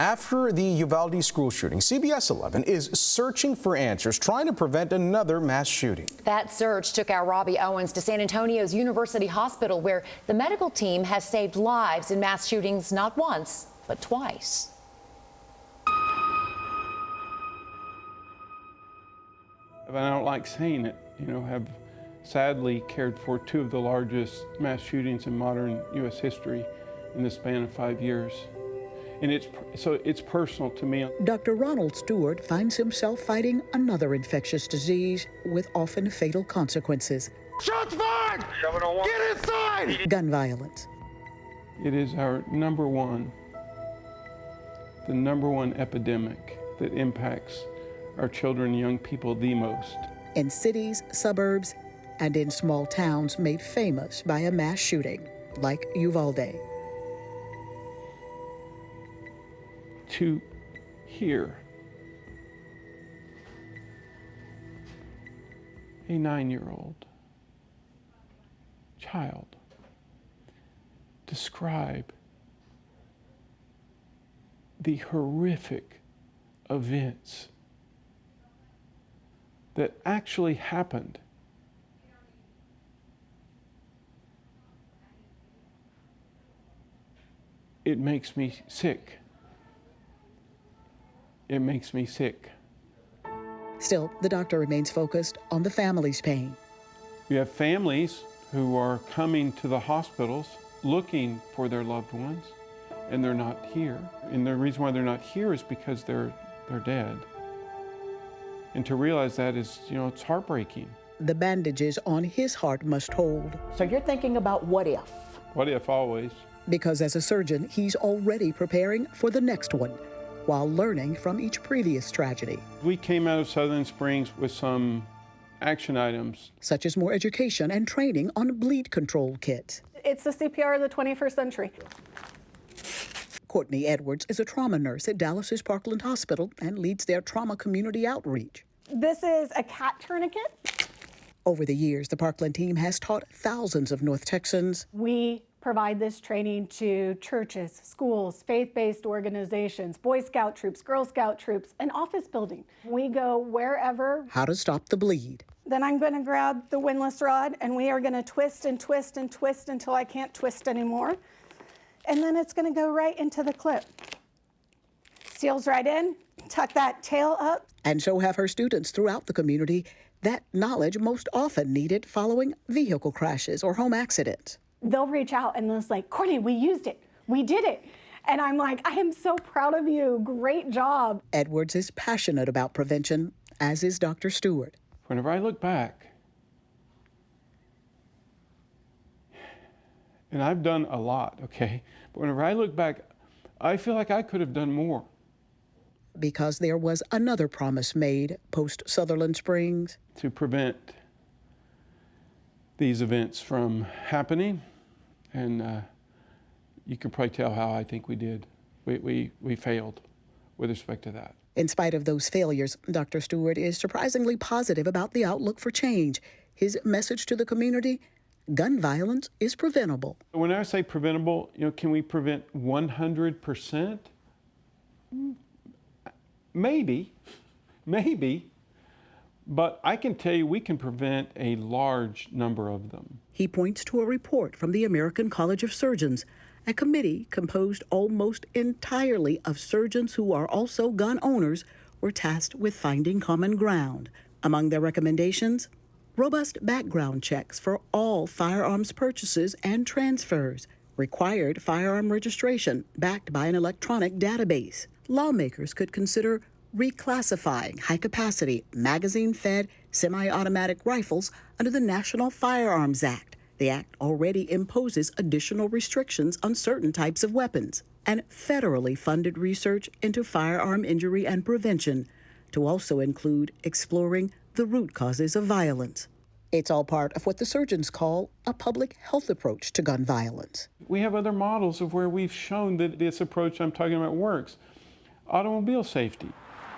After the Uvalde school shooting, CBS 11 is searching for answers, trying to prevent another mass shooting. That search took our Robbie Owens to San Antonio's University Hospital, where the medical team has saved lives in mass shootings not once, but twice. I don't like saying it, have sadly cared for two of the largest mass shootings in modern U.S. history in the span of 5 years. And it's personal to me. Dr. Ronald Stewart finds himself fighting another infectious disease with often fatal consequences. Shots fired! Get inside! Gun violence. It is the number one epidemic that impacts our children and young people the most. In cities, suburbs, and in small towns made famous by a mass shooting, like Uvalde. To hear a 9-year-old child describe the horrific events that actually happened it makes me sick. It makes me sick. Still, the doctor remains focused on the family's pain. We have families who are coming to the hospitals looking for their loved ones, and they're not here. And the reason why they're not here is because they're dead. And to realize that is, it's heartbreaking. The bandages on his heart must hold. So you're thinking about what if? What if always? Because as a surgeon, he's already preparing for the next one, while learning from each previous tragedy. We came out of Sutherland Springs with some action items, such as more education and training on bleed control kits. It's the CPR of the 21st century. Courtney Edwards is a trauma nurse at Dallas's Parkland Hospital and leads their trauma community outreach. This is a cat tourniquet. Over the years, the Parkland team has taught thousands of North Texans. We provide this training to churches, schools, faith-based organizations, Boy Scout troops, Girl Scout troops, and office building. We go wherever. How to stop the bleed. Then I'm going to grab the windlass rod, and we are going to twist and twist and twist until I can't twist anymore. And then it's going to go right into the clip. Seals right in, tuck that tail up. And so have her students throughout the community that knowledge most often needed following vehicle crashes or home accidents. They'll reach out and they're like, Courtney, we used it. We did it. And I'm like, I am so proud of you. Great job. Edwards is passionate about prevention, as is Dr. Stewart. Whenever I look back, and I've done a lot, okay? But whenever I look back, I feel like I could have done more. Because there was another promise made post-Sutherland Springs. To prevent these events from happening, and you can probably tell how I think we did. We failed with respect to that. In spite of those failures, Dr. Stewart is surprisingly positive about the outlook for change. His message to the community: gun violence is preventable. When I say preventable, can we prevent 100%? Maybe. But I can tell you we can prevent a large number of them. He points to a report from the American College of Surgeons, a committee composed almost entirely of surgeons who are also gun owners, were tasked with finding common ground. Among their recommendations, robust background checks for all firearms purchases and transfers, required firearm registration backed by an electronic database. Lawmakers could consider reclassifying high-capacity, magazine-fed, semi-automatic rifles under the National Firearms Act. The act already imposes additional restrictions on certain types of weapons, and federally funded research into firearm injury and prevention, to also include exploring the root causes of violence. It's all part of what the surgeons call a public health approach to gun violence. We have other models of where we've shown that this approach I'm talking about works. Automobile safety.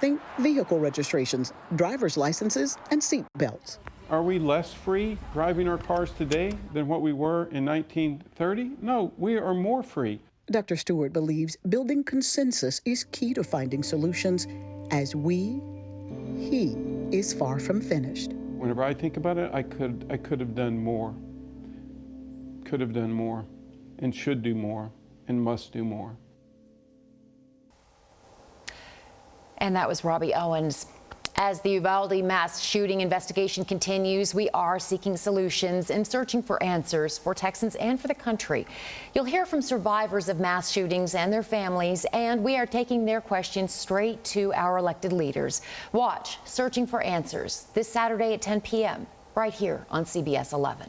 Think vehicle registrations, driver's licenses, and seat belts. Are we less free driving our cars today than what we were in 1930? No, we are more free. Dr. Stewart believes building consensus is key to finding solutions as he is far from finished. Whenever I think about it, I could have done more. Could have done more, and should do more, and must do more. And that was Robbie Owens. As the Uvalde mass shooting investigation continues, we are seeking solutions and searching for answers for Texans and for the country. You'll hear from survivors of mass shootings and their families, and we are taking their questions straight to our elected leaders. Watch Searching for Answers this Saturday at 10 p.m. right here on CBS 11.